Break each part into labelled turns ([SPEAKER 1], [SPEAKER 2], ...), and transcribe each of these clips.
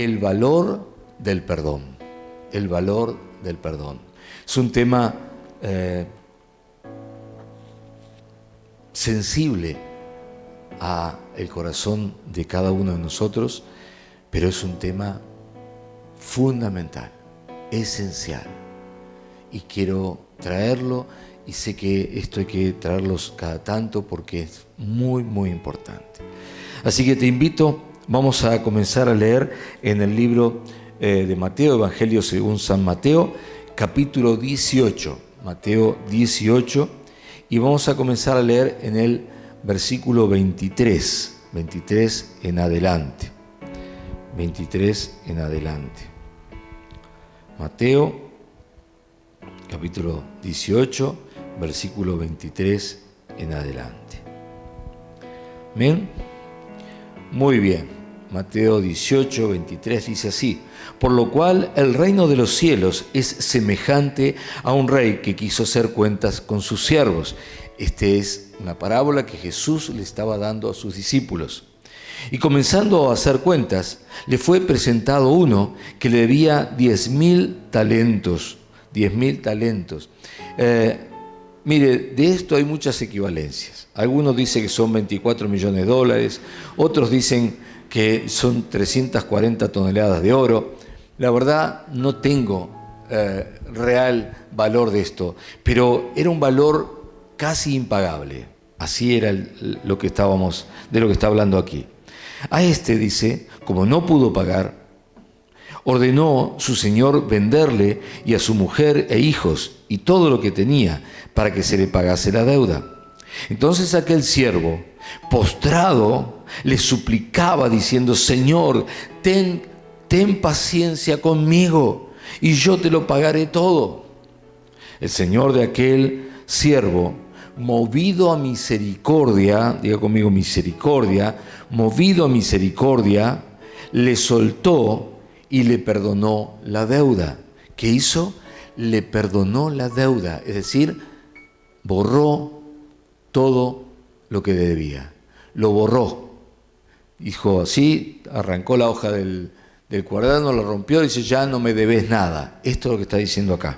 [SPEAKER 1] el valor del perdón. El valor del perdón. Es un tema sensible a el corazón de cada uno de nosotros, pero es un tema fundamental, esencial. Y quiero traerlo, y sé que esto hay que traerlos cada tanto porque es muy, muy importante. Así que te invito, vamos a comenzar a leer en el libro de Mateo, Evangelio según San Mateo, capítulo 18, Mateo 18, y vamos a comenzar a leer en el versículo 23 en adelante. 23 en adelante. Mateo, capítulo 18, versículo 23 en adelante. ¿Amén? Muy bien. Mateo 18, 23 dice así: por lo cual el reino de los cielos es semejante a un rey que quiso hacer cuentas con sus siervos. Esta es una parábola que Jesús le estaba dando a sus discípulos. Y comenzando a hacer cuentas, le fue presentado uno que le debía 10,000 talentos. 10,000 talentos. Mire, de esto hay muchas equivalencias. Algunos dicen que son 24 millones de dólares, otros dicen que son 340 toneladas de oro. La verdad, no tengo real valor de esto, pero era un valor casi impagable. Así era de lo que está hablando aquí. A este, dice, como no pudo pagar, ordenó su señor venderle y a su mujer e hijos y todo lo que tenía para que se le pagase la deuda. Entonces aquel siervo, postrado, le suplicaba diciendo: Señor, ten paciencia conmigo y yo te lo pagaré todo. El señor de aquel siervo, movido a misericordia, diga conmigo misericordia, movido a misericordia, le soltó y le perdonó la deuda. ¿Qué hizo? Le perdonó la deuda, es decir, borró todo lo que debía. Lo borró. Dijo así, arrancó la hoja del cuaderno, lo rompió y dice: ya no me debes nada. Esto es lo que está diciendo acá.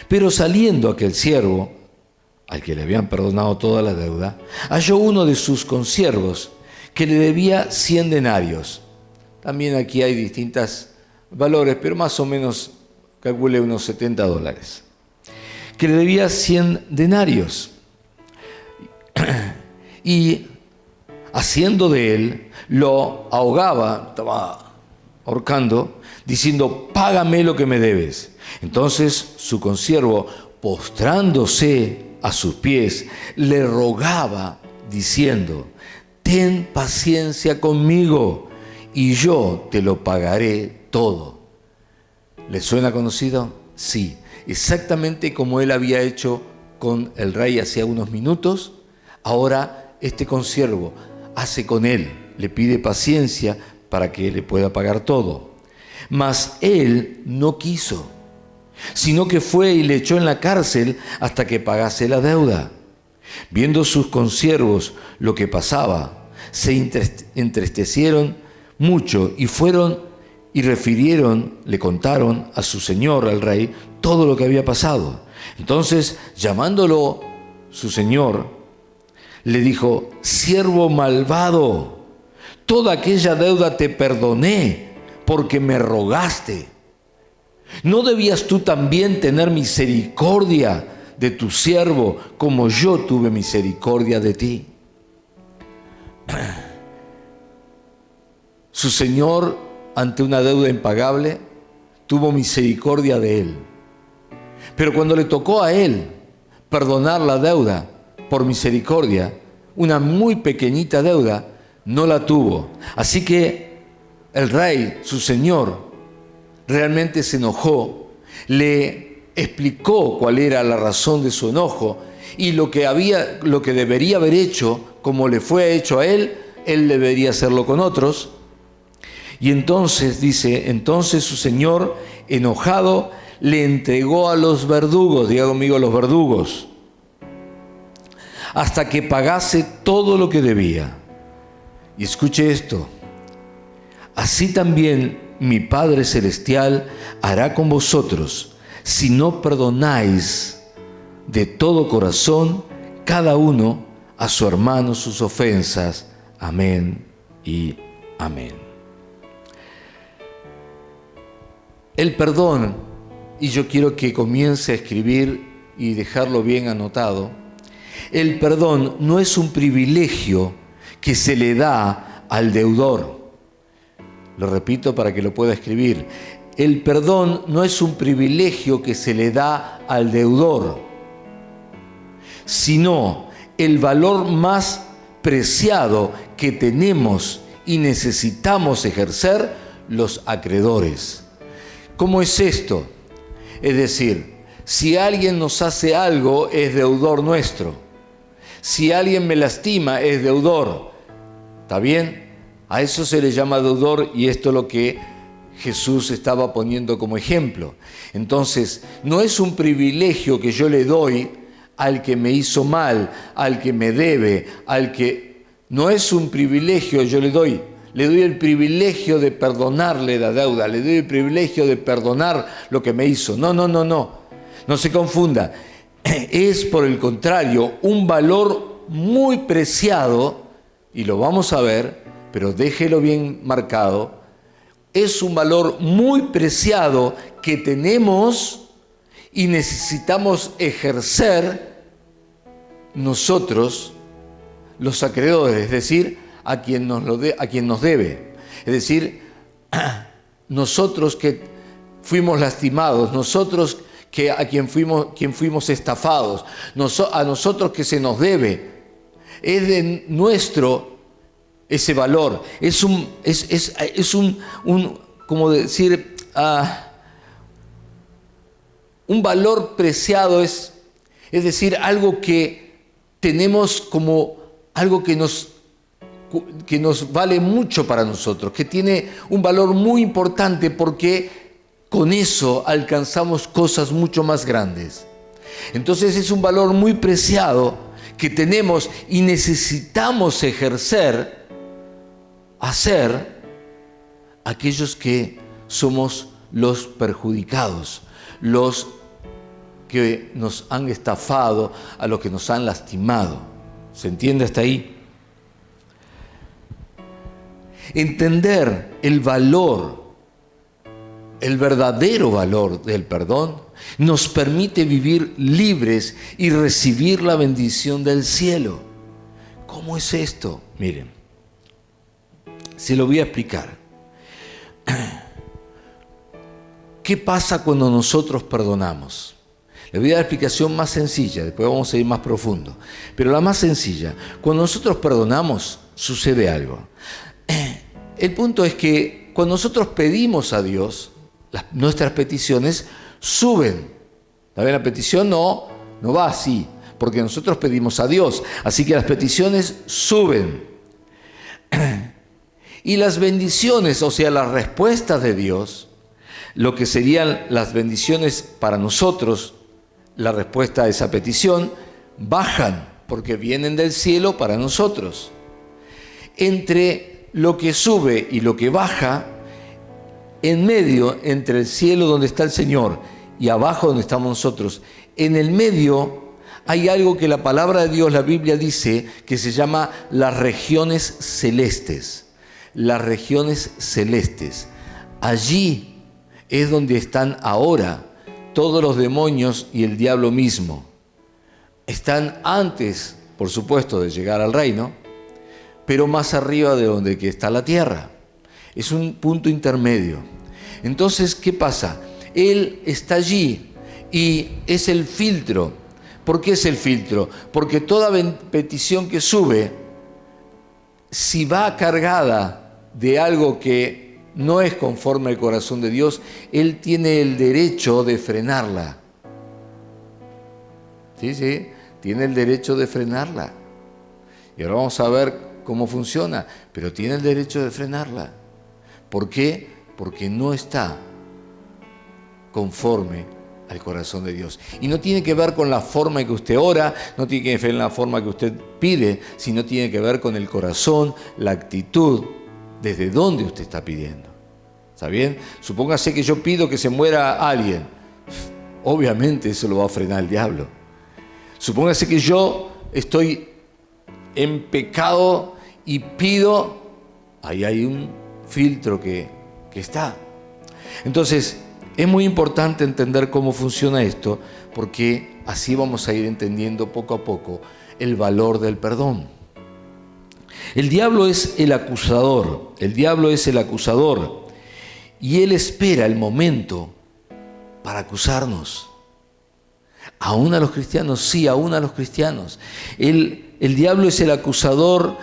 [SPEAKER 1] Pero saliendo aquel siervo, al que le habían perdonado toda la deuda, halló uno de sus consiervos que le debía 100 denarios. También aquí hay distintos valores, pero más o menos calcule unos $70. Que le debía 100 denarios. Y haciendo de él, lo ahogaba, estaba ahorcando, diciendo: págame lo que me debes. Entonces su consiervo, postrándose a sus pies, le rogaba diciendo: ten paciencia conmigo y yo te lo pagaré todo. ¿Le suena conocido? Sí, exactamente como él había hecho con el rey hacía unos minutos. Ahora este consiervo hace con él, le pide paciencia para que le pueda pagar todo. Mas él no quiso, sino que fue y le echó en la cárcel hasta que pagase la deuda. Viendo sus consiervos lo que pasaba, se entristecieron mucho y fueron y le contaron a su señor, al rey, todo lo que había pasado. Entonces, llamándolo su señor, le dijo: siervo malvado, toda aquella deuda te perdoné porque me rogaste. ¿No debías tú también tener misericordia de tu siervo como yo tuve misericordia de ti? Su señor, ante una deuda impagable, tuvo misericordia de él. Pero cuando le tocó a él perdonar la deuda por misericordia, una muy pequeñita deuda, no la tuvo. Así que el rey, su señor, realmente se enojó, le explicó cuál era la razón de su enojo y lo que debería haber hecho, como le fue hecho a él debería hacerlo con otros. Y entonces, dice, entonces su señor, enojado, le entregó a los verdugos, diga conmigo, los verdugos, hasta que pagase todo lo que debía. Y escuche esto: así también mi Padre Celestial hará con vosotros, si no perdonáis de todo corazón cada uno a su hermano sus ofensas. Amén y amén. El perdón, y yo quiero que comience a escribir y dejarlo bien anotado, el perdón no es un privilegio que se le da al deudor. Lo repito para que lo pueda escribir. El perdón no es un privilegio que se le da al deudor, sino el valor más preciado que tenemos y necesitamos ejercer los acreedores. ¿Cómo es esto? Es decir, si alguien nos hace algo, es deudor nuestro. Si alguien me lastima, es deudor. ¿Está bien? A eso se le llama deudor, y esto es lo que Jesús estaba poniendo como ejemplo. Entonces, no es un privilegio que yo le doy al que me hizo mal, al que me debe, al que... No es un privilegio, yo le doy el privilegio de perdonarle la deuda, le doy el privilegio de perdonar lo que me hizo. No se confunda. Es, por el contrario, un valor muy preciado, y lo vamos a ver, pero déjelo bien marcado. Es un valor muy preciado que tenemos y necesitamos ejercer nosotros, los acreedores, es decir, a quien nos debe. Es decir, nosotros que fuimos lastimados, nosotros que a quien fuimos estafados, a nosotros que se nos debe. Es de nuestro ese valor. Es como decir, un valor preciado, es decir, algo que tenemos como algo que nos vale mucho para nosotros, que tiene un valor muy importante, porque con eso alcanzamos cosas mucho más grandes. Entonces es un valor muy preciado que tenemos y necesitamos hacer aquellos que somos los perjudicados, los que nos han estafado, a los que nos han lastimado. ¿Se entiende hasta ahí? Entender el valor, el verdadero valor del perdón, nos permite vivir libres y recibir la bendición del cielo. ¿Cómo es esto? Miren, se lo voy a explicar. ¿Qué pasa cuando nosotros perdonamos? Le voy a dar la explicación más sencilla, después vamos a ir más profundo. Pero la más sencilla, cuando nosotros perdonamos, sucede algo. El punto es que cuando nosotros pedimos a Dios, nuestras peticiones suben. ¿Saben? La petición no va así, porque nosotros pedimos a Dios. Así que las peticiones suben. Y las bendiciones, o sea, las respuestas de Dios, lo que serían las bendiciones para nosotros, la respuesta a esa petición, bajan, porque vienen del cielo para nosotros. Entre lo que sube y lo que baja, en medio, entre el cielo donde está el Señor y abajo donde estamos nosotros, en el medio hay algo que la palabra de Dios, la Biblia dice, que se llama las regiones celestes. Las regiones celestes. Allí es donde están ahora todos los demonios y el diablo mismo. Están antes, por supuesto, de llegar al reino, pero más arriba de donde está la tierra. Es un punto intermedio. Entonces, ¿qué pasa? Él está allí y es el filtro. ¿Por qué es el filtro? Porque toda petición que sube, si va cargada de algo que no es conforme al corazón de Dios, Él tiene el derecho de frenarla. Sí, tiene el derecho de frenarla. Y ahora vamos a ver cómo funciona, pero tiene el derecho de frenarla. ¿Por qué? Porque no está conforme al corazón de Dios. Y no tiene que ver con la forma en que usted ora, no tiene que ver con la forma que usted pide, sino tiene que ver con el corazón, la actitud desde dónde usted está pidiendo. ¿Está bien? Supóngase que yo pido que se muera alguien. Obviamente eso lo va a frenar el diablo. Supóngase que yo estoy en pecado y pido, ahí hay un filtro que está. Entonces, es muy importante entender cómo funciona esto, porque así vamos a ir entendiendo poco a poco el valor del perdón. El diablo es el acusador, y él espera el momento para acusarnos. Aún a los cristianos, sí, aún a los cristianos. El diablo es el acusador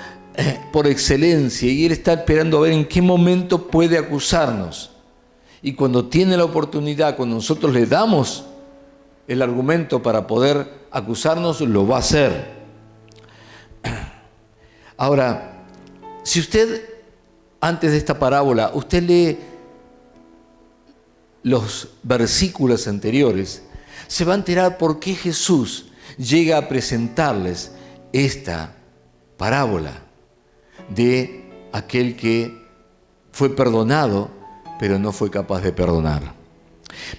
[SPEAKER 1] por excelencia, y él está esperando a ver en qué momento puede acusarnos. Y cuando tiene la oportunidad, cuando nosotros le damos el argumento para poder acusarnos, lo va a hacer. Ahora, si usted, antes de esta parábola, usted lee los versículos anteriores, se va a enterar por qué Jesús llega a presentarles esta parábola de aquel que fue perdonado, pero no fue capaz de perdonar.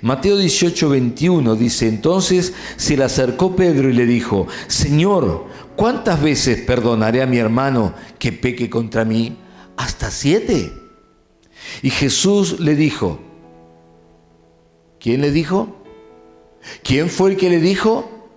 [SPEAKER 1] Mateo 18:21 dice: entonces se le acercó Pedro y le dijo: Señor, ¿cuántas veces perdonaré a mi hermano que peque contra mí? ¿Hasta 7? Y Jesús le dijo, ¿quién le dijo? ¿Quién fue el que le dijo?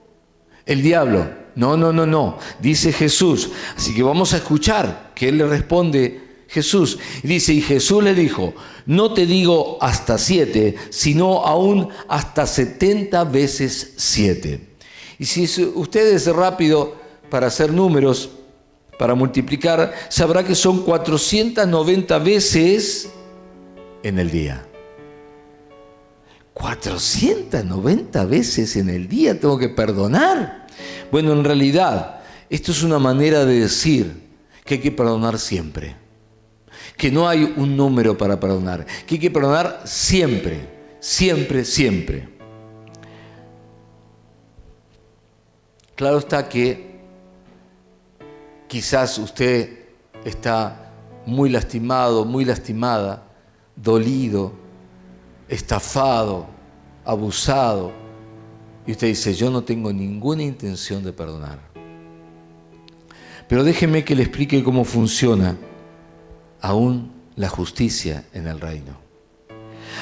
[SPEAKER 1] El diablo. No, dice Jesús. Así que vamos a escuchar que él le responde Jesús. Dice, y Jesús le dijo, no te digo hasta 7, sino aún hasta 70 veces 7. Y si usted es rápido para hacer números, para multiplicar, sabrá que son 490 veces en el día. 490 veces en el día tengo que perdonar. Bueno, en realidad, esto es una manera de decir que hay que perdonar siempre. Que no hay un número para perdonar. Que hay que perdonar siempre, siempre, siempre. Claro está que quizás usted está muy lastimado, muy lastimada, dolido, estafado, abusado, y usted dice, yo no tengo ninguna intención de perdonar. Pero déjeme que le explique cómo funciona aún la justicia en el reino.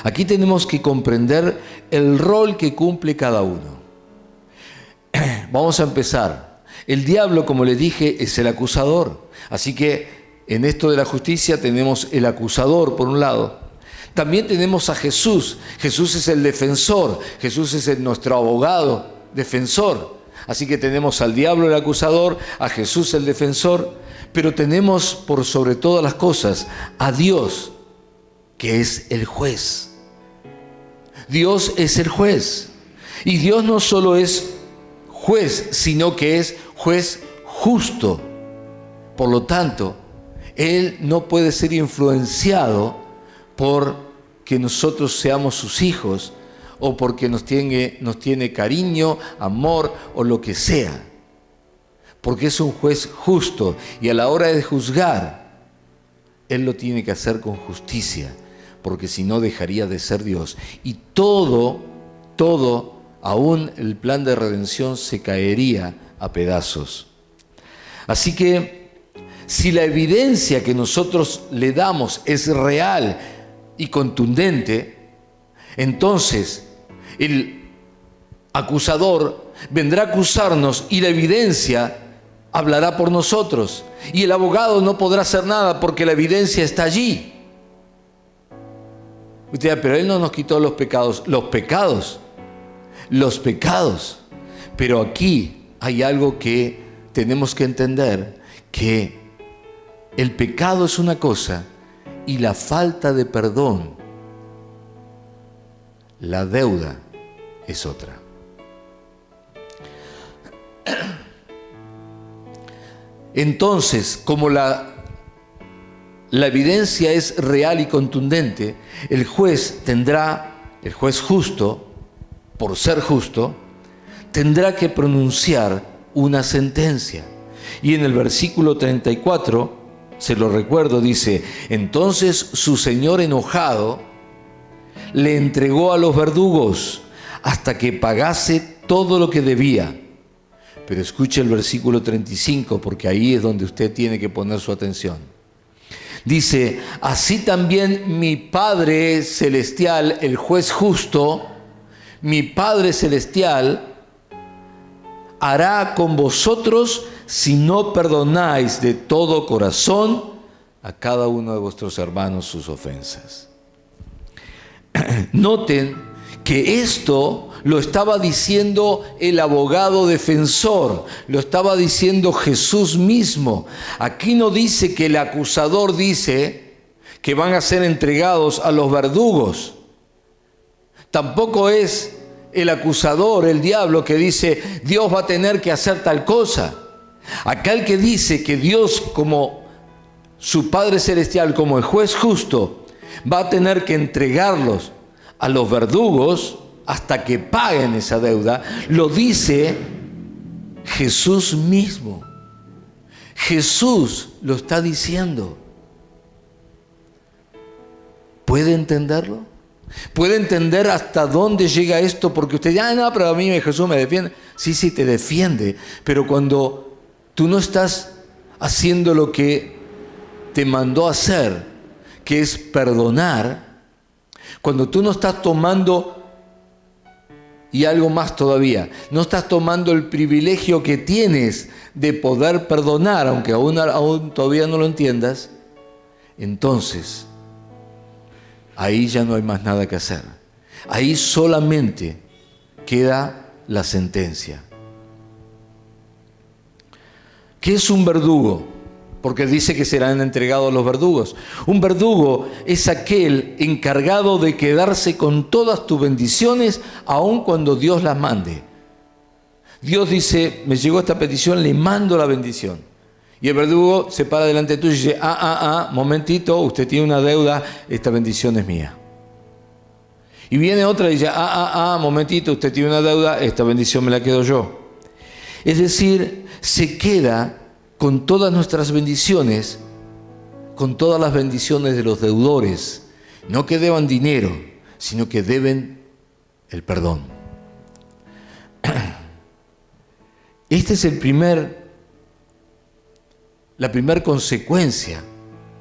[SPEAKER 1] Aquí tenemos que comprender el rol que cumple cada uno. Vamos a empezar. El diablo, como le dije, es el acusador. Así que en esto de la justicia tenemos el acusador por un lado. También tenemos a Jesús. Jesús es el defensor. Jesús es nuestro abogado, defensor. Así que tenemos al diablo el acusador, a Jesús el defensor, pero tenemos por sobre todas las cosas a Dios, que es el juez. Dios es el juez. Y Dios no solo es juez, sino que es juez justo. Por lo tanto, Él no puede ser influenciado por que nosotros seamos sus hijos o porque nos tiene cariño, amor o lo que sea. Porque es un juez justo y a la hora de juzgar, Él lo tiene que hacer con justicia, porque si no dejaría de ser Dios. Y todo, aún el plan de redención se caería a pedazos. Así que si la evidencia que nosotros le damos es real y contundente, entonces el acusador vendrá a acusarnos y la evidencia hablará por nosotros. Y el abogado no podrá hacer nada porque la evidencia está allí. Usted dirá, pero Él no nos quitó los pecados. Los pecados. Pero aquí hay algo que tenemos que entender, que el pecado es una cosa y la falta de perdón, la deuda, es otra. Entonces, como la evidencia es real y contundente, el juez justo, por ser justo, tendrá que pronunciar una sentencia. Y en el versículo 34 se lo recuerdo, dice: entonces su señor enojado le entregó a los verdugos hasta que pagase todo lo que debía. Pero escuche el versículo 35, porque ahí es donde usted tiene que poner su atención. Dice: así también mi Padre Celestial, el juez justo, mi Padre Celestial, hará con vosotros si no perdonáis de todo corazón a cada uno de vuestros hermanos sus ofensas. Noten que esto lo estaba diciendo el abogado defensor, lo estaba diciendo Jesús mismo. Aquí no dice que el acusador dice que van a ser entregados a los verdugos. Tampoco es el acusador, el diablo, que dice Dios va a tener que hacer tal cosa. Acá el que dice que Dios, como su Padre Celestial, como el juez justo, va a tener que entregarlos a los verdugos hasta que paguen esa deuda, lo dice Jesús mismo. Jesús lo está diciendo. ¿Puede entenderlo? ¿Puede entender hasta dónde llega esto? Porque usted dice: no, pero a mí Jesús me defiende. Sí, te defiende, pero cuando tú no estás haciendo lo que te mandó hacer, que es perdonar, cuando tú no estás tomando, y algo más todavía, no estás tomando el privilegio que tienes de poder perdonar, aunque aún todavía no lo entiendas, entonces ahí ya no hay más nada que hacer. Ahí solamente queda la sentencia. ¿Qué es un verdugo? Porque dice que serán entregados los verdugos. Un verdugo es aquel encargado de quedarse con todas tus bendiciones, aun cuando Dios las mande. Dios dice: me llegó esta petición, le mando la bendición. Y el verdugo se para delante tuyo y dice: momentito, usted tiene una deuda, esta bendición es mía. Y viene otra y dice: momentito, usted tiene una deuda, esta bendición me la quedo yo. Es decir, se queda con todas nuestras bendiciones, con todas las bendiciones de los deudores. No que deban dinero, sino que deben el perdón. Esta es la primera consecuencia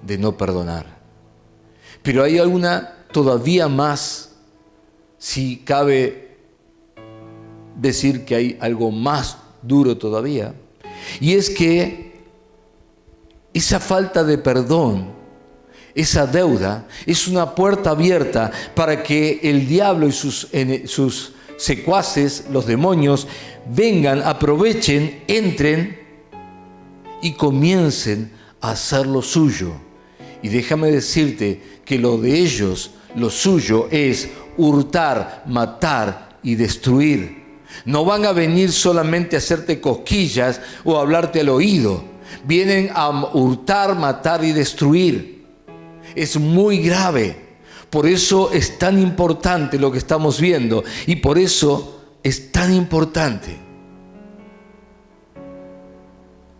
[SPEAKER 1] de no perdonar. Pero hay alguna todavía más, si cabe decir que hay algo más duro todavía, y es que esa falta de perdón, esa deuda, es una puerta abierta para que el diablo y sus secuaces, los demonios, vengan, aprovechen, entren y comiencen a hacer lo suyo. Y déjame decirte que lo de ellos, lo suyo es hurtar, matar y destruir. No van a venir solamente a hacerte cosquillas o a hablarte al oído. Vienen a hurtar, matar y destruir. Es muy grave. Por eso es tan importante lo que estamos viendo. Y por eso es tan importante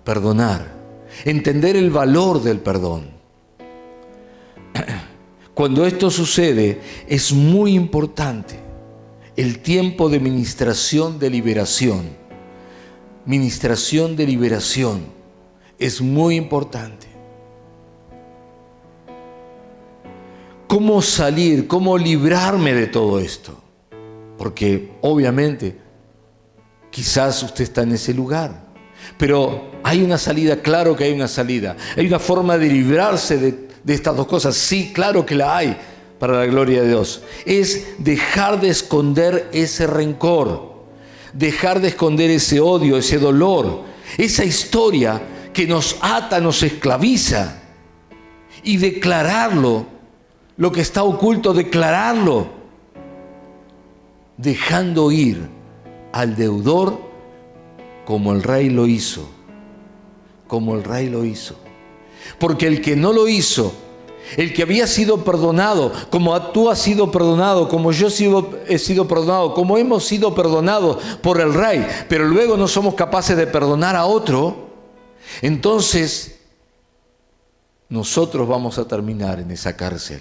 [SPEAKER 1] perdonar. Entender el valor del perdón. Cuando esto sucede, es muy importante el tiempo de ministración de liberación. Ministración de liberación es muy importante. ¿Cómo salir? ¿Cómo librarme de todo esto? Porque obviamente quizás usted está en ese lugar, pero hay una salida, claro que hay una salida. Hay una forma de librarse de estas dos cosas. Sí, claro que la hay, para la gloria de Dios. Es dejar de esconder ese rencor, dejar de esconder ese odio, ese dolor, esa historia que nos ata, nos esclaviza, y declararlo, lo que está oculto, declararlo, dejando ir al deudor como el rey lo hizo, como el rey lo hizo. Porque el que no lo hizo, el que había sido perdonado, como tú has sido perdonado, como yo he sido perdonado, como hemos sido perdonados por el rey, pero luego no somos capaces de perdonar a otro, entonces nosotros vamos a terminar en esa cárcel.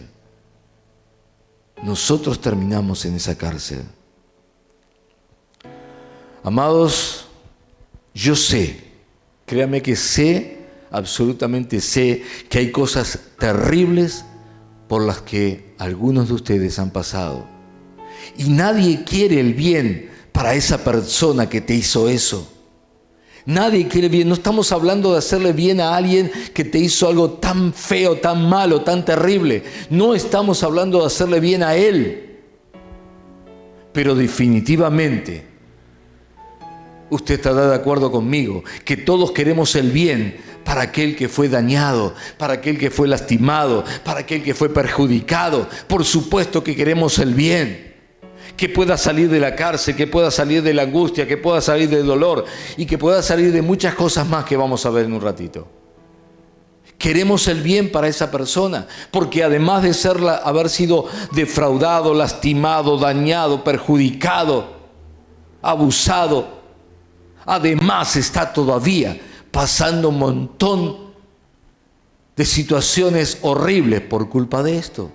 [SPEAKER 1] Nosotros terminamos en esa cárcel. Amados, yo sé, créame que sé, absolutamente sé, que hay cosas terribles por las que algunos de ustedes han pasado. Y nadie quiere el bien para esa persona que te hizo eso. Nadie quiere bien. No estamos hablando de hacerle bien a alguien que te hizo algo tan feo, tan malo, tan terrible. No estamos hablando de hacerle bien a él. Pero definitivamente, usted estará de acuerdo conmigo, que todos queremos el bien para aquel que fue dañado, para aquel que fue lastimado, para aquel que fue perjudicado. Por supuesto que queremos el bien. Que pueda salir de la cárcel, que pueda salir de la angustia, que pueda salir del dolor y que pueda salir de muchas cosas más que vamos a ver en un ratito. Queremos el bien para esa persona, porque además de haber sido defraudado, lastimado, dañado, perjudicado, abusado, además está todavía pasando un montón de situaciones horribles por culpa de esto.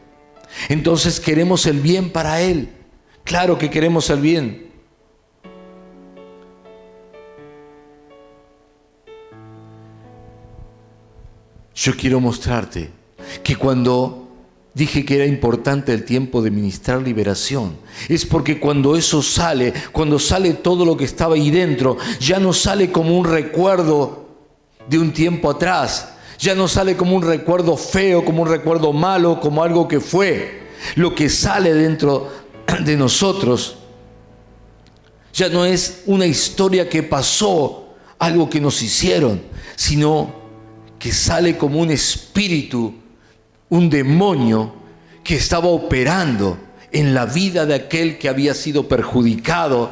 [SPEAKER 1] Entonces queremos el bien para él. Claro que queremos el bien. Yo quiero mostrarte que cuando dije que era importante el tiempo de ministrar liberación, es porque cuando eso sale, cuando sale todo lo que estaba ahí dentro, ya no sale como un recuerdo de un tiempo atrás, ya no sale como un recuerdo feo, como un recuerdo malo, como algo que fue. Lo que sale dentro de nosotros ya no es una historia que pasó, algo que nos hicieron, sino que sale como un espíritu, un demonio que estaba operando en la vida de aquel que había sido perjudicado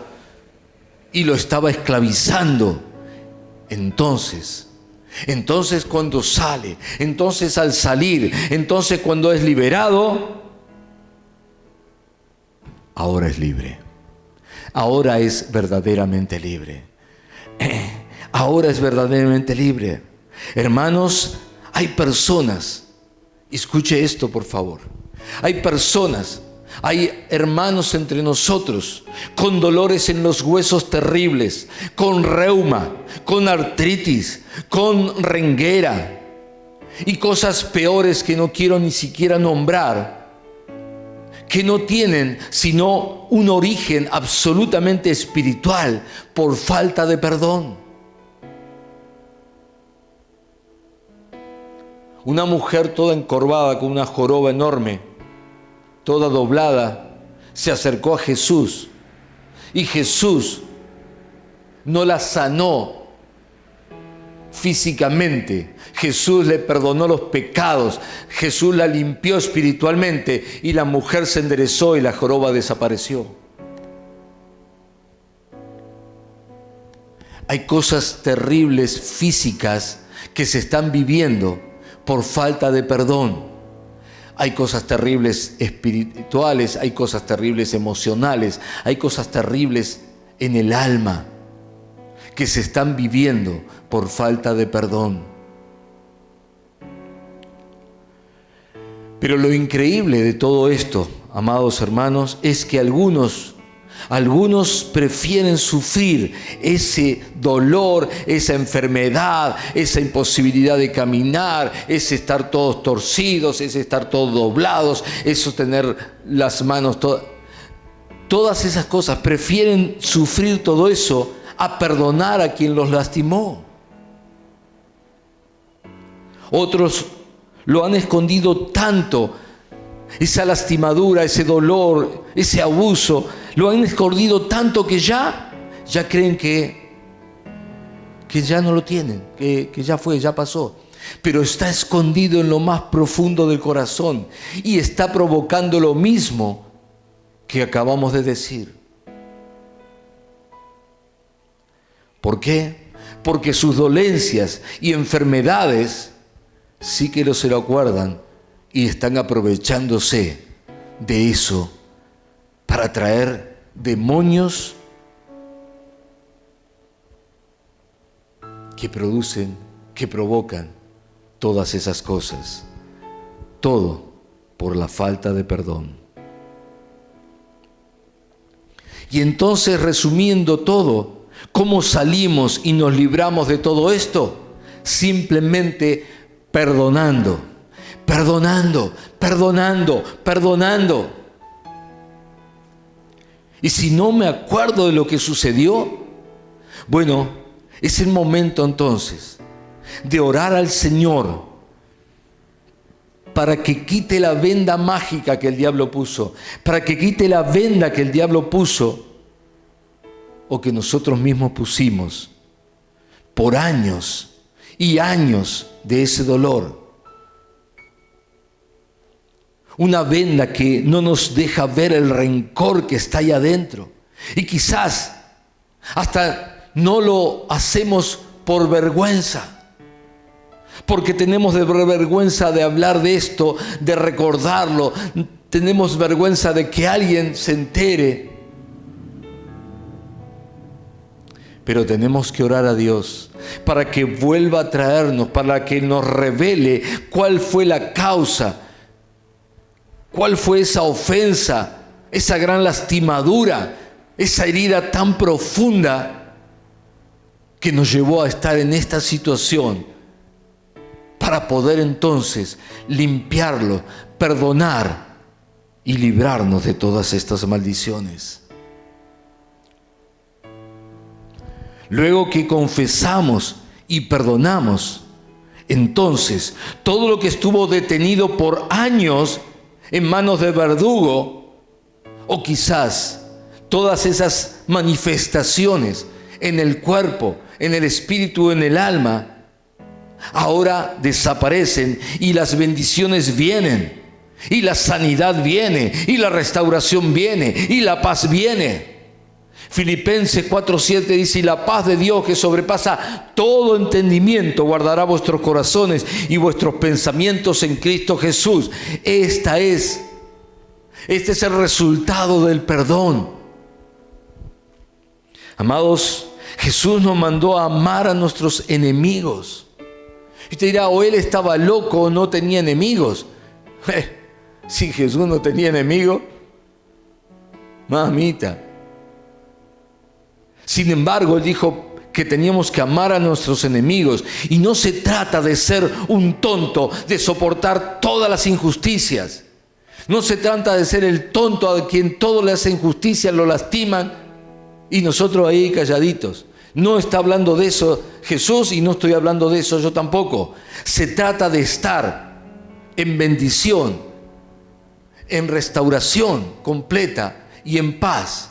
[SPEAKER 1] y lo estaba esclavizando. Entonces cuando sale, entonces al salir, entonces cuando es liberado, ahora es libre. Ahora es verdaderamente libre. Ahora es verdaderamente libre. Hermanos, hay personas, escuche esto por favor. Hay personas, hay hermanos entre nosotros con dolores en los huesos terribles, con reuma, con artritis, con renguera y cosas peores que no quiero ni siquiera nombrar, que no tienen sino un origen absolutamente espiritual por falta de perdón. Una mujer toda encorvada con una joroba enorme, toda doblada, se acercó a Jesús y Jesús no la sanó físicamente. Jesús le perdonó los pecados, Jesús la limpió espiritualmente y la mujer se enderezó y la joroba desapareció. Hay cosas terribles físicas que se están viviendo por falta de perdón. Hay cosas terribles espirituales, hay cosas terribles emocionales, hay cosas terribles en el alma que se están viviendo por falta de perdón. Pero lo increíble de todo esto, amados hermanos, es que algunos prefieren sufrir ese dolor, esa enfermedad, esa imposibilidad de caminar, ese estar todos torcidos, ese estar todos doblados, eso tener las manos todas esas cosas. Prefieren sufrir todo eso a perdonar a quien los lastimó. Otros lo han escondido tanto, esa lastimadura, ese dolor, ese abuso, lo han escondido tanto que ya creen que ya no lo tienen, que ya fue, ya pasó. Pero está escondido en lo más profundo del corazón y está provocando lo mismo que acabamos de decir. ¿Por qué? Porque sus dolencias y enfermedades sí que se lo acuerdan y están aprovechándose de eso para traer demonios que producen, que provocan todas esas cosas. Todo por la falta de perdón. Y entonces, resumiendo todo, ¿cómo salimos y nos libramos de todo esto? Simplemente perdonando, perdonando, perdonando, perdonando. Y si no me acuerdo de lo que sucedió, bueno, es el momento entonces de orar al Señor para que quite la venda mágica que el diablo puso, para que quite la venda que el diablo puso o que nosotros mismos pusimos por años y años de ese dolor. Una venda que no nos deja ver el rencor que está ahí adentro. Y quizás hasta no lo hacemos por vergüenza. Porque tenemos vergüenza de hablar de esto, de recordarlo. Tenemos vergüenza de que alguien se entere. Pero tenemos que orar a Dios para que vuelva a traernos, para que nos revele cuál fue la causa. ¿Cuál fue esa ofensa, esa gran lastimadura, esa herida tan profunda que nos llevó a estar en esta situación? Para poder entonces limpiarlo, perdonar y librarnos de todas estas maldiciones. Luego que confesamos y perdonamos, entonces todo lo que estuvo detenido por años en manos de verdugo, o quizás todas esas manifestaciones en el cuerpo, en el espíritu, en el alma, ahora desaparecen y las bendiciones vienen, y la sanidad viene, y la restauración viene, y la paz viene. Filipenses 4:7 dice: y la paz de Dios, que sobrepasa todo entendimiento, guardará vuestros corazones y vuestros pensamientos en Cristo Jesús. Este es el resultado del perdón. Amados, Jesús nos mandó a amar a nuestros enemigos. Y usted dirá: o él estaba loco o no tenía enemigos. Si Jesús no tenía enemigos, mamita. Sin embargo, él dijo que teníamos que amar a nuestros enemigos. Y no se trata de ser un tonto, de soportar todas las injusticias. No se trata de ser el tonto a quien todo le hace injusticia, lo lastiman, y nosotros ahí calladitos. No está hablando de eso Jesús, y no estoy hablando de eso yo tampoco. Se trata de estar en bendición, en restauración completa y en paz.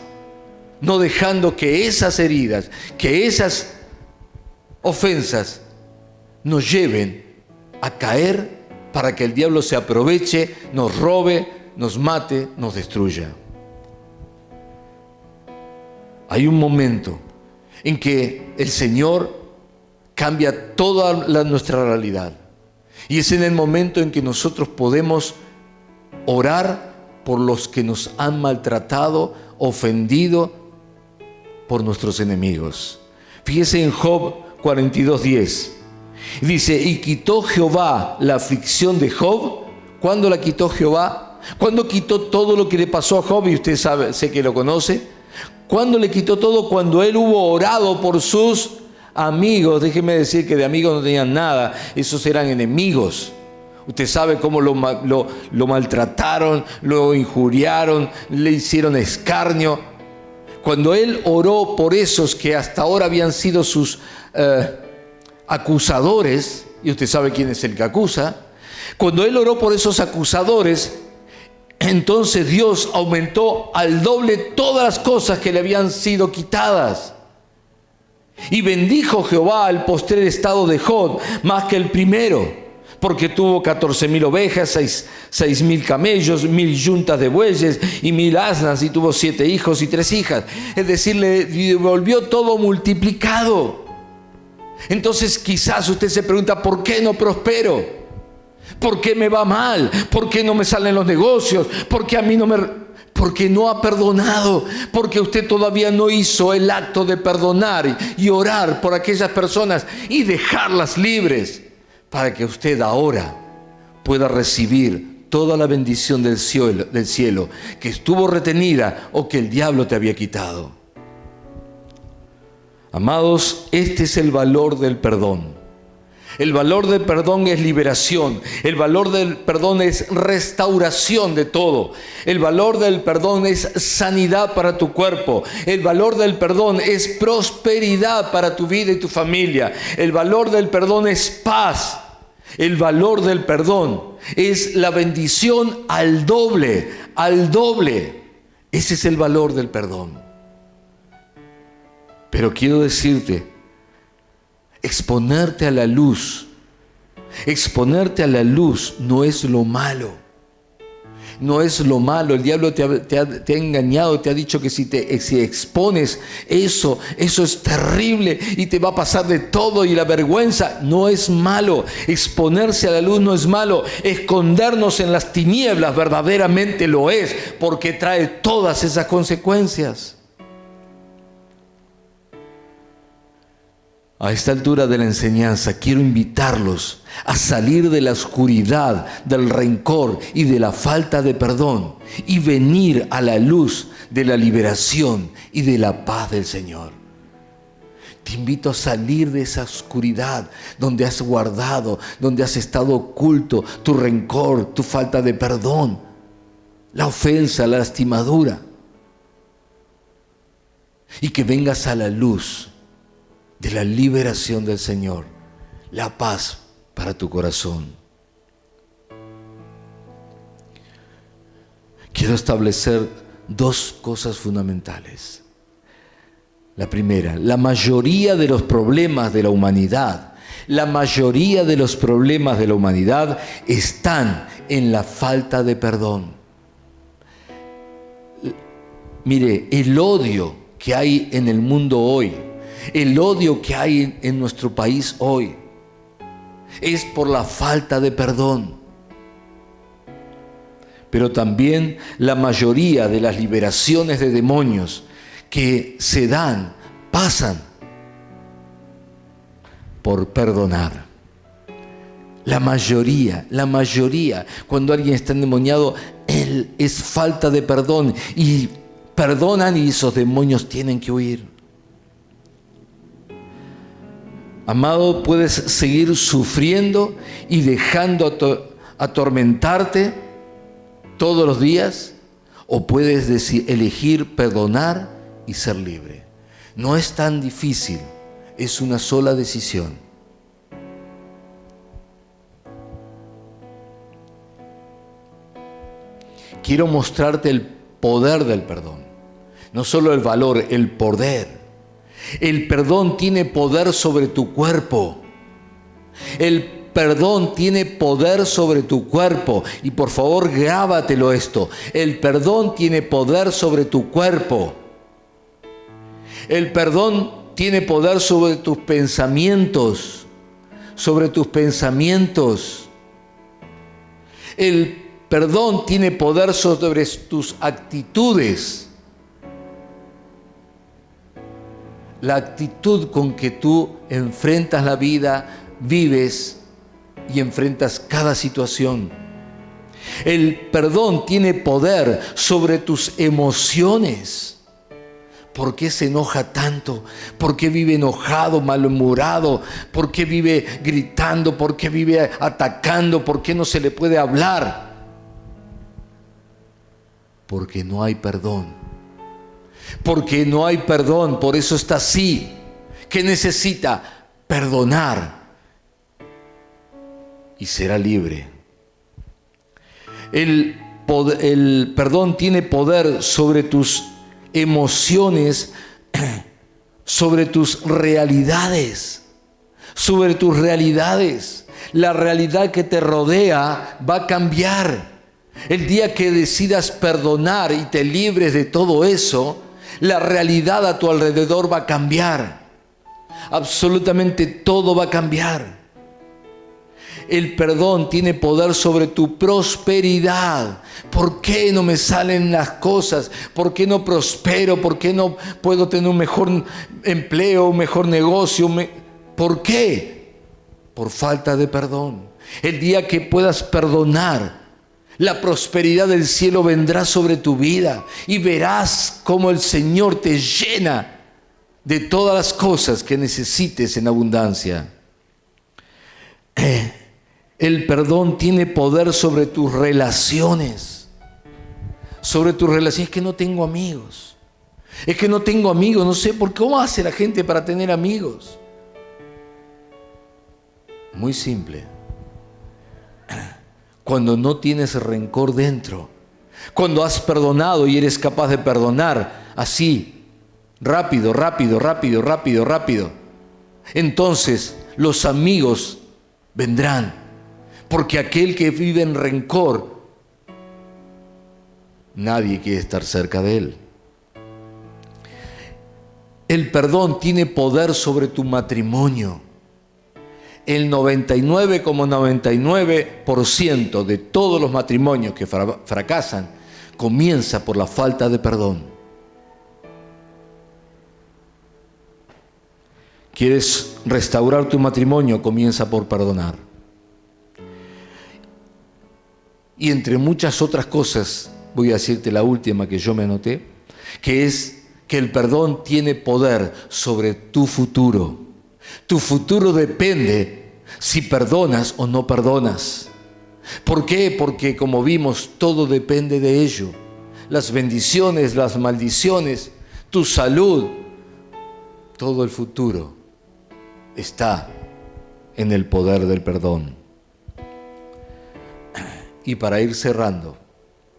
[SPEAKER 1] No dejando que esas heridas, que esas ofensas nos lleven a caer para que el diablo se aproveche, nos robe, nos mate, nos destruya. Hay un momento en que el Señor cambia toda nuestra realidad. Y es en el momento en que nosotros podemos orar por los que nos han maltratado, ofendido, por nuestros enemigos. Fíjese en Job 42:10. Dice: y quitó Jehová la aflicción de Job. ¿Cuándo la quitó Jehová? ¿Cuándo quitó todo lo que le pasó a Job? Y usted sabe, sé que lo conoce. ¿Cuándo le quitó todo? Cuando él hubo orado por sus amigos. Déjeme decir que de amigos no tenían nada. Esos eran enemigos. Usted sabe cómo lo maltrataron, lo injuriaron, le hicieron escarnio. Cuando él oró por esos que hasta ahora habían sido sus acusadores, y usted sabe quién es el que acusa, cuando él oró por esos acusadores, entonces Dios aumentó al doble todas las cosas que le habían sido quitadas. Y bendijo Jehová al postrer estado de Job más que el primero, porque tuvo 14,000 ovejas, 6,000 camellos, 1,000 yuntas de bueyes y 1,000 asnas, y tuvo 7 hijos y 3 hijas. Es decir, le devolvió todo multiplicado. Entonces quizás usted se pregunta: ¿por qué no prospero? ¿Por qué me va mal? ¿Por qué no me salen los negocios? ¿Por qué a mí no me...? Porque no ha perdonado, porque usted todavía no hizo el acto de perdonar y orar por aquellas personas y dejarlas libres. para que usted ahora pueda recibir toda la bendición del cielo que estuvo retenida o que el diablo te había quitado. Amados, este es el valor del perdón. El valor del perdón es liberación. El valor del perdón es restauración de todo. El valor del perdón es sanidad para tu cuerpo. El valor del perdón es prosperidad para tu vida y tu familia. El valor del perdón es paz. El valor del perdón es la bendición al doble, al doble. Ese es el valor del perdón. Pero quiero decirte, exponerte a la luz no es lo malo. No es lo malo. El diablo te ha engañado, te ha dicho que si expones eso es terrible y te va a pasar de todo y la vergüenza. No es malo. Exponerse a la luz no es malo. Escondernos en las tinieblas verdaderamente lo es, porque trae todas esas consecuencias. A esta altura de la enseñanza quiero invitarlos a salir de la oscuridad, del rencor y de la falta de perdón y venir a la luz de la liberación y de la paz del Señor. Te invito a salir de esa oscuridad donde has guardado, donde has estado oculto tu rencor, tu falta de perdón, la ofensa, la lastimadura, y que vengas a la luz de la liberación del Señor, la paz para tu corazón. Quiero establecer dos cosas fundamentales. La primera, la mayoría de los problemas de la humanidad, están en la falta de perdón. Mire, el odio que hay en el mundo hoy, el odio que hay en nuestro país hoy, es por la falta de perdón. Pero también la mayoría de las liberaciones de demonios que se dan, pasan por perdonar. La mayoría, cuando alguien está endemoniado, es falta de perdón, y perdonan y esos demonios tienen que huir. Amado, puedes seguir sufriendo y dejando atormentarte todos los días, o puedes elegir perdonar y ser libre. No es tan difícil, es una sola decisión. Quiero mostrarte el poder del perdón, no solo el valor, el poder. El perdón tiene poder sobre tu cuerpo. El perdón tiene poder sobre tu cuerpo. Y por favor, grábatelo esto. El perdón tiene poder sobre tu cuerpo. El perdón tiene poder sobre tus pensamientos. Sobre tus pensamientos. El perdón tiene poder sobre tus actitudes. La actitud con que tú enfrentas la vida, vives y enfrentas cada situación. El perdón tiene poder sobre tus emociones. ¿Por qué se enoja tanto? ¿Por qué vive enojado, malhumorado? ¿Por qué vive gritando? ¿Por qué vive atacando? ¿Por qué no se le puede hablar? Porque no hay perdón. Porque no hay perdón, por eso está así. ¿Qué necesita? Perdonar. Y será libre. El perdón tiene poder sobre tus emociones, sobre tus realidades. Sobre tus realidades. La realidad que te rodea va a cambiar. El día que decidas perdonar y te libres de todo eso, la realidad a tu alrededor va a cambiar. Absolutamente todo va a cambiar. El perdón tiene poder sobre tu prosperidad. ¿Por qué no me salen las cosas? ¿Por qué no prospero? ¿Por qué no puedo tener un mejor empleo, un mejor negocio? ¿Por qué? por falta de perdón. El día que puedas perdonar, la prosperidad del cielo vendrá sobre tu vida y verás cómo el Señor te llena de todas las cosas que necesites en abundancia. El perdón tiene poder sobre tus relaciones. Sobre tus relaciones. Es que no tengo amigos. Es que no tengo amigos. No sé por qué. ¿Cómo hace la gente para tener amigos? Muy simple. Cuando no tienes rencor dentro. Cuando has perdonado y eres capaz de perdonar así, rápido. Entonces los amigos vendrán. Porque aquel que vive en rencor, nadie quiere estar cerca de él. El perdón tiene poder sobre tu matrimonio. El 99,99% de todos los matrimonios que fracasan comienza por la falta de perdón. ¿Quieres restaurar tu matrimonio? Comienza por perdonar. Y entre muchas otras cosas, voy a decirte la última que yo me anoté, que es que el perdón tiene poder sobre tu futuro. Tu futuro depende si perdonas o no perdonas. ¿Por qué? Porque como vimos, todo depende de ello. Las bendiciones, las maldiciones, tu salud, todo el futuro está en el poder del perdón. Y para ir cerrando,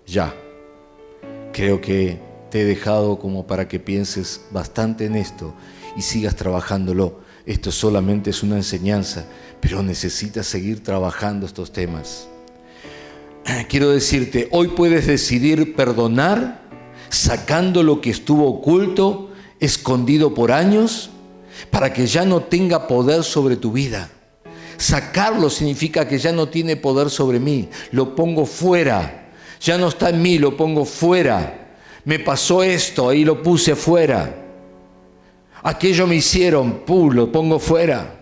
[SPEAKER 1] ya, creo que te he dejado como para que pienses bastante en esto y sigas trabajándolo. Esto solamente es una enseñanza, pero necesitas seguir trabajando estos temas. Quiero decirte, hoy puedes decidir perdonar, sacando lo que estuvo oculto, escondido por años, para que ya no tenga poder sobre tu vida. Sacarlo significa que ya no tiene poder sobre mí, lo pongo fuera, ya no está en mí, lo pongo fuera. Me pasó esto, ahí lo puse fuera. Aquello me hicieron, pum, lo pongo fuera.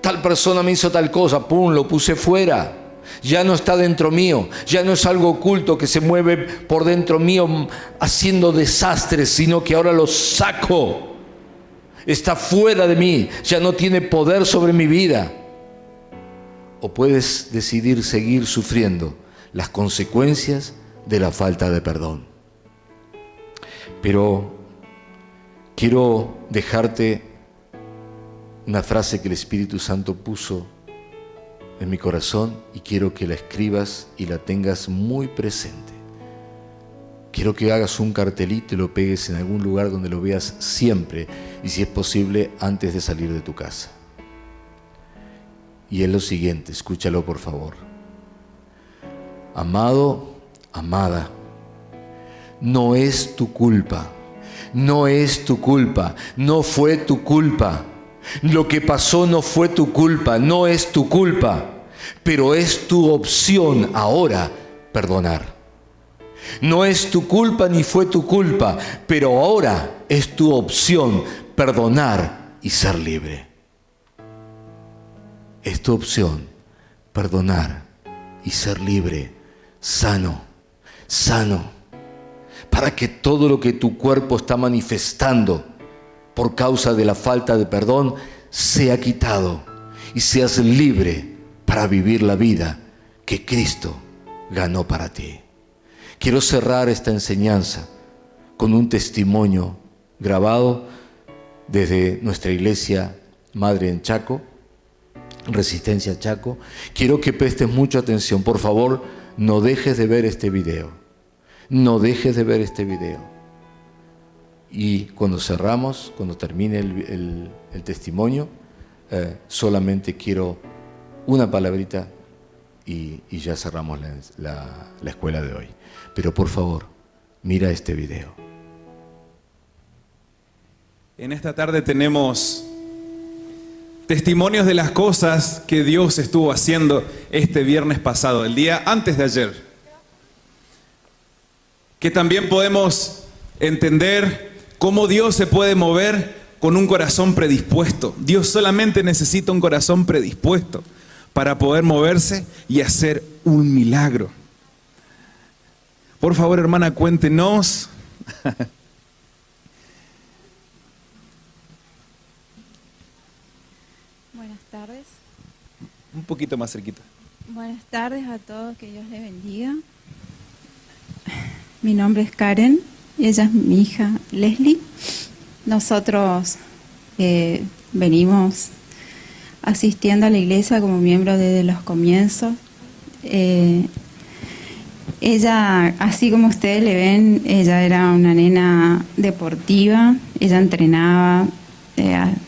[SPEAKER 1] Tal persona me hizo tal cosa, pum, lo puse fuera. Ya no está dentro mío, ya no es algo oculto que se mueve por dentro mío haciendo desastres, sino que ahora lo saco. Está fuera de mí, ya no tiene poder sobre mi vida. O puedes decidir seguir sufriendo las consecuencias de la falta de perdón. Pero quiero dejarte una frase que el Espíritu Santo puso en mi corazón y quiero que la escribas y la tengas muy presente. Quiero que hagas un cartelito y lo pegues en algún lugar donde lo veas siempre y, si es posible, antes de salir de tu casa. Y es lo siguiente, escúchalo por favor. Amado, amada, no es tu culpa, no es tu culpa, no fue tu culpa. Lo que pasó no fue tu culpa, no es tu culpa, pero es tu opción ahora perdonar. No es tu culpa ni fue tu culpa, pero ahora es tu opción perdonar y ser libre. Es tu opción perdonar y ser libre, sano, para que todo lo que tu cuerpo está manifestando por causa de la falta de perdón sea quitado y seas libre para vivir la vida que Cristo ganó para ti. Quiero cerrar esta enseñanza con un testimonio grabado desde nuestra iglesia madre en Chaco, Resistencia Chaco. Quiero que prestes mucha atención. Por favor, no dejes de ver este video. No dejes de ver este video. Y cuando cerramos, cuando termine el testimonio, solamente quiero una palabrita y ya cerramos la escuela de hoy. Pero por favor, mira este video.
[SPEAKER 2] En esta tarde tenemos testimonios de las cosas que Dios estuvo haciendo este viernes pasado, el día antes de ayer. Que también podemos entender cómo Dios se puede mover con un corazón predispuesto. Dios solamente necesita un corazón predispuesto para poder moverse y hacer un milagro. Por favor, hermana, cuéntenos.
[SPEAKER 3] Buenas tardes.
[SPEAKER 2] Un poquito más cerquita.
[SPEAKER 3] Buenas tardes a todos, que Dios les bendiga. Mi nombre es Karen, y ella es mi hija Leslie. Nosotros venimos asistiendo a la iglesia como miembros desde los comienzos. Ella, así como ustedes le ven, ella era una nena deportiva, ella entrenaba,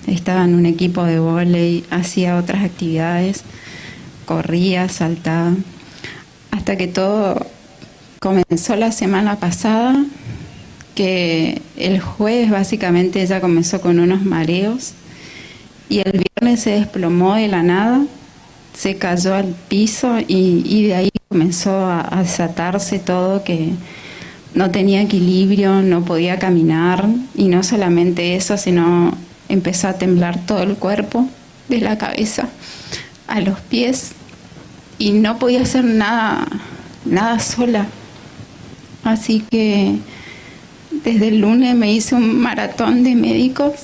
[SPEAKER 3] estaba en un equipo de vóley, hacía otras actividades, corría, saltaba, hasta que todo comenzó la semana pasada, que el jueves básicamente ella comenzó con unos mareos y el viernes se desplomó de la nada, se cayó al piso y de ahí comenzó a desatarse todo, que no tenía equilibrio, no podía caminar, y no solamente eso, sino empezó a temblar todo el cuerpo, de la cabeza a los pies, y no podía hacer nada sola. Así que desde el lunes me hice un maratón de médicos,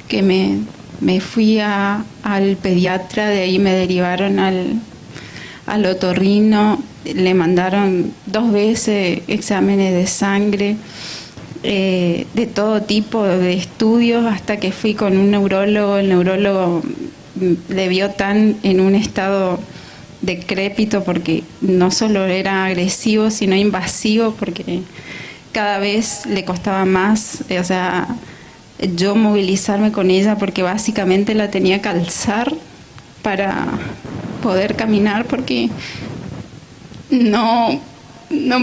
[SPEAKER 3] que me fui al pediatra, de ahí me derivaron al otorrino, le mandaron 2 veces exámenes de sangre, de todo tipo de estudios, hasta que fui con un neurólogo. El neurólogo le vio tan en un estado decrépito, porque no solo era agresivo, sino invasivo, porque cada vez le costaba más, o sea, yo movilizarme con ella, porque básicamente la tenía que alzar para poder caminar, porque no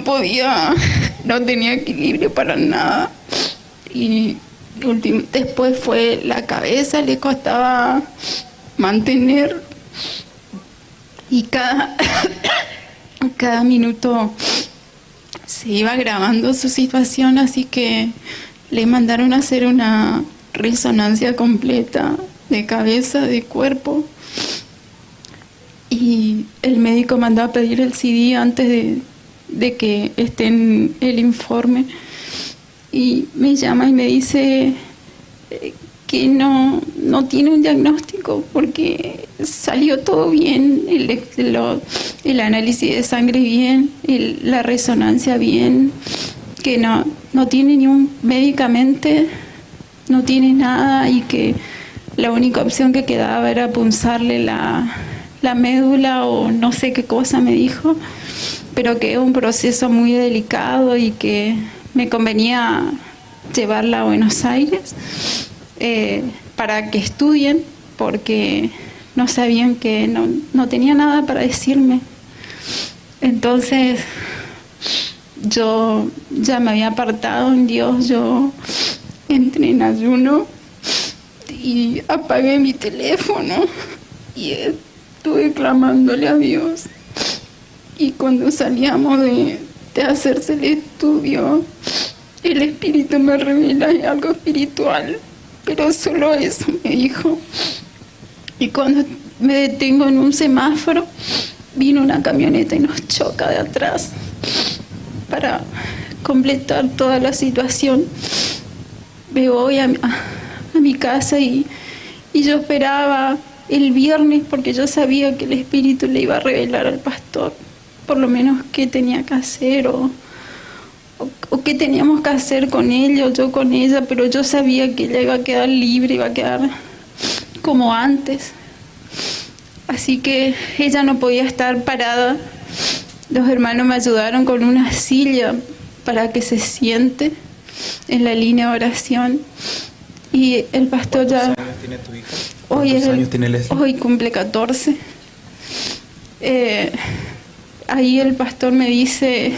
[SPEAKER 3] podía, no tenía equilibrio para nada. Y después fue la cabeza, le costaba mantener, y cada minuto se iba agravando su situación, así que le mandaron a hacer una resonancia completa de cabeza, de cuerpo, y el médico mandó a pedir el CD antes de que esté en el informe, y me llama y me dice que no tiene un diagnóstico, porque salió todo bien, el análisis de sangre bien, la resonancia bien, que no tiene ni un medicamento, no tiene nada, y que la única opción que quedaba era punzarle la médula o no sé qué cosa me dijo, pero que es un proceso muy delicado y que me convenía llevarla a Buenos Aires para que estudien, porque no sabían, que no tenía nada para decirme. Entonces yo ya me había apartado en Dios, yo entré en ayuno y apagué mi teléfono y estuve clamándole a Dios. Y cuando salíamos de hacerse el estudio, el Espíritu me revela algo espiritual, pero solo eso me dijo. Y cuando me detengo en un semáforo, vino una camioneta y nos choca de atrás para completar toda la situación. Me voy a mi casa y yo esperaba el viernes, porque yo sabía que el Espíritu le iba a revelar al pastor por lo menos qué tenía que hacer o qué teníamos que hacer con ella o yo con ella, pero yo sabía que ella iba a quedar libre, iba a quedar como antes. Así que ella no podía estar parada. Los hermanos me ayudaron con una silla para que se siente en la línea de oración. Y el pastor ya...
[SPEAKER 2] ¿Cuántos años tiene tu hija?
[SPEAKER 3] ¿Cuántos
[SPEAKER 2] años tiene Leslie?
[SPEAKER 3] Hoy cumple 14. Ahí el pastor me dice,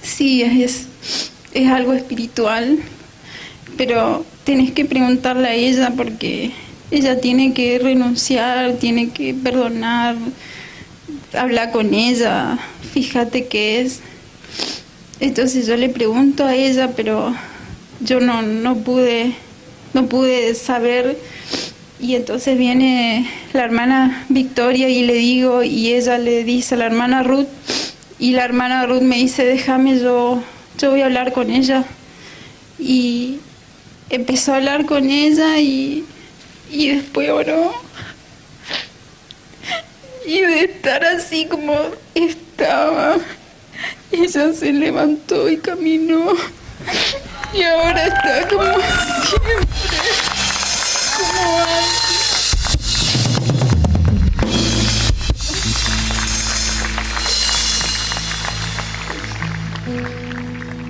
[SPEAKER 3] sí, es algo espiritual, pero tenés que preguntarle a ella, porque ella tiene que renunciar, tiene que perdonar, hablar con ella, fíjate qué es. Entonces yo le pregunto a ella, pero yo no pude no pude saber. Y entonces viene la hermana Victoria y le digo, y ella le dice a la hermana Ruth, y la hermana Ruth me dice, déjame, yo voy a hablar con ella. Y empezó a hablar con ella y después oró. Y de estar así como estaba, ella se levantó y caminó. Y ahora está como siempre, como antes.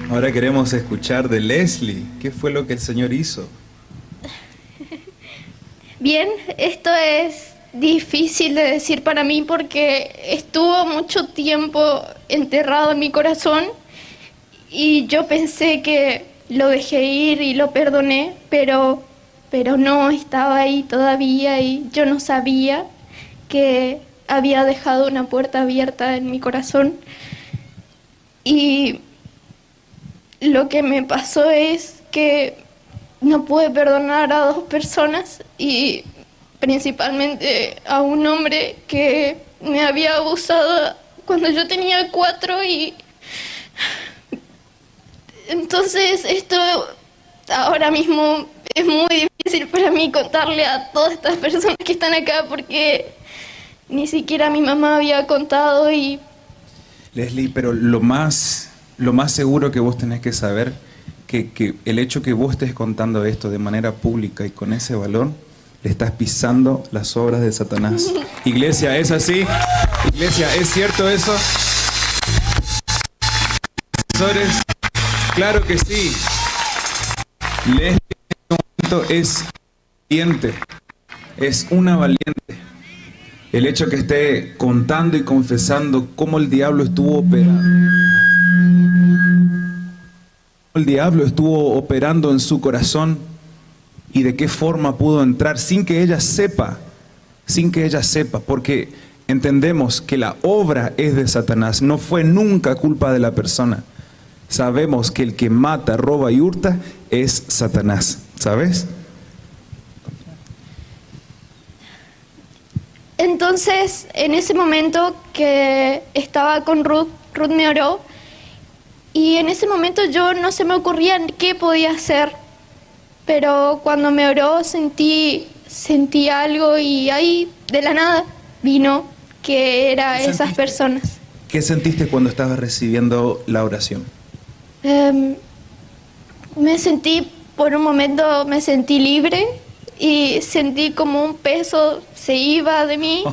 [SPEAKER 2] Ahora queremos escuchar de Leslie. ¿Qué fue lo que el Señor hizo?
[SPEAKER 4] Bien, esto es difícil de decir para mí porque estuvo mucho tiempo enterrado en mi corazón y yo pensé que lo dejé ir y lo perdoné, pero no, estaba ahí todavía y yo no sabía que había dejado una puerta abierta en mi corazón. Y lo que me pasó es que no pude perdonar a 2 personas y principalmente a un hombre que me había abusado cuando yo tenía 4 y entonces esto ahora mismo es muy difícil para mí contarle a todas estas personas que están acá porque ni siquiera mi mamá había contado y...
[SPEAKER 2] Leslie, pero lo más seguro que vos tenés que saber que el hecho que vos estés contando esto de manera pública y con ese valor, le estás pisando las obras de Satanás. Iglesia, ¿es así? Iglesia, ¿es cierto eso? Profesores, claro que sí. Leslie en este momento es valiente, es una valiente. El hecho que esté contando y confesando cómo el diablo estuvo operando. El diablo estuvo operando en su corazón y de qué forma pudo entrar sin que ella sepa, porque entendemos que la obra es de Satanás, no fue nunca culpa de la persona. Sabemos que el que mata, roba y hurta es Satanás, ¿sabes?
[SPEAKER 4] Entonces, en ese momento que estaba con Ruth me oró y en ese momento yo no se me ocurría qué podía hacer, pero cuando me oró sentí algo y ahí de la nada vino que era esas personas.
[SPEAKER 2] ¿Qué sentiste cuando estabas recibiendo la oración?
[SPEAKER 4] Por un momento me sentí libre y sentí como un peso se iba de mí.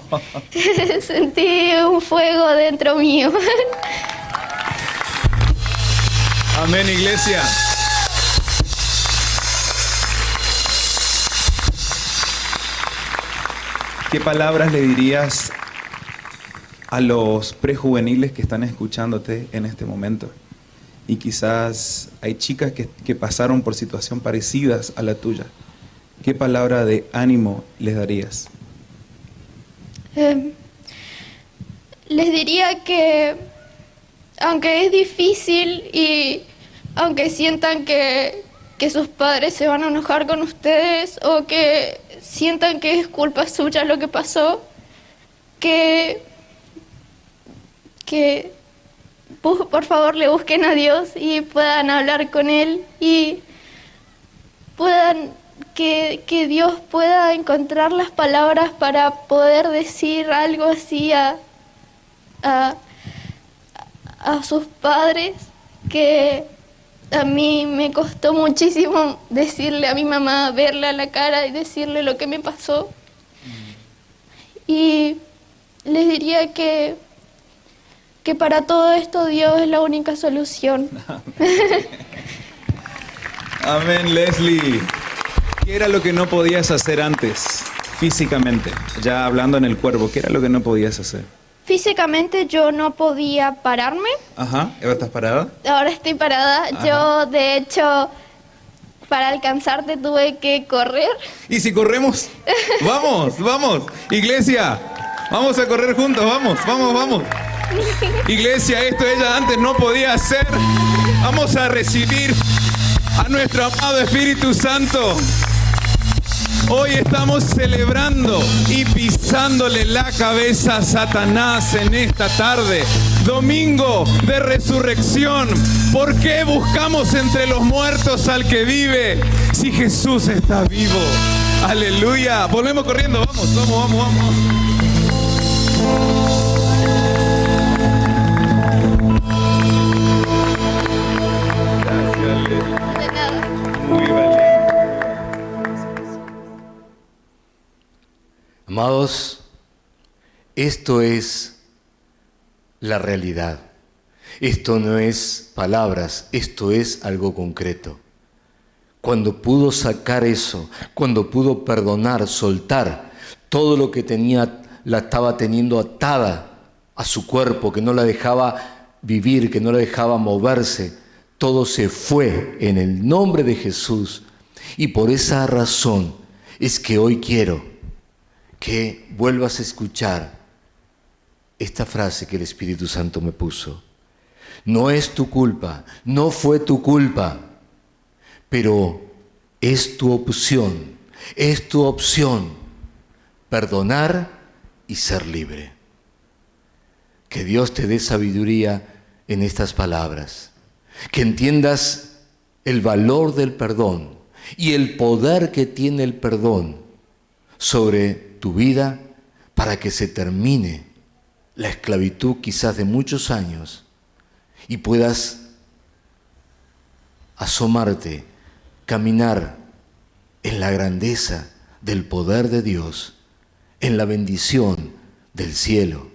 [SPEAKER 4] Sentí un fuego dentro mío.
[SPEAKER 2] Amén, iglesia. ¿Qué palabras le dirías a los prejuveniles que están escuchándote en este momento? Y quizás hay chicas que pasaron por situaciones parecidas a la tuya. ¿Qué palabra de ánimo les darías?
[SPEAKER 4] Les diría que aunque es difícil y aunque sientan que sus padres se van a enojar con ustedes o que sientan que es culpa suya lo que pasó, que por favor le busquen a Dios y puedan hablar con Él y puedan que Dios pueda encontrar las palabras para poder decir algo así a sus padres, que a mí me costó muchísimo decirle a mi mamá, verle a la cara y decirle lo que me pasó. Y les diría que para todo esto Dios es la única solución.
[SPEAKER 2] Amén, Leslie. ¿Qué era lo que no podías hacer antes, físicamente? Ya hablando en el cuerpo, ¿qué era lo que no podías hacer?
[SPEAKER 4] Físicamente yo no podía pararme.
[SPEAKER 2] Ajá, ¿ahora estás parada?
[SPEAKER 4] Ahora estoy parada.
[SPEAKER 2] Ajá.
[SPEAKER 4] Yo, de hecho, para alcanzarte tuve que correr.
[SPEAKER 2] ¿Y si corremos? ¡Vamos, vamos! Iglesia, vamos a correr juntos, vamos, vamos, vamos. Iglesia, esto ella antes no podía hacer. Vamos a recibir a nuestro amado Espíritu Santo. Hoy estamos celebrando y pisándole la cabeza a Satanás en esta tarde. Domingo de resurrección. ¿Por qué buscamos entre los muertos al que vive si Jesús está vivo? Aleluya. Volvemos corriendo. Vamos.
[SPEAKER 4] De nada.
[SPEAKER 2] Muy valiente.
[SPEAKER 1] Amados, esto es la realidad. Esto no es palabras, esto es algo concreto. Cuando pudo sacar eso, cuando pudo perdonar, soltar todo lo que tenía, la estaba teniendo atada a su cuerpo, que no la dejaba vivir, que no la dejaba moverse, todo se fue en el nombre de Jesús. Y por esa razón es que hoy quiero que vuelvas a escuchar esta frase que el Espíritu Santo me puso. No es tu culpa, no fue tu culpa, pero es tu opción perdonar y ser libre. Que Dios te dé sabiduría en estas palabras, que entiendas el valor del perdón y el poder que tiene el perdón sobre tu vida para que se termine la esclavitud quizás de muchos años y puedas asomarte, caminar en la grandeza del poder de Dios, en la bendición del cielo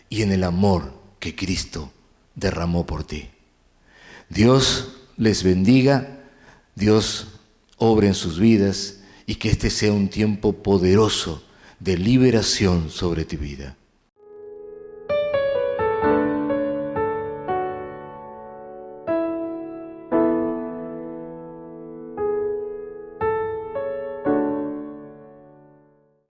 [SPEAKER 1] y en el amor que Cristo derramó por ti. Dios les bendiga, Dios obre en sus vidas y que este sea un tiempo poderoso de liberación sobre tu vida.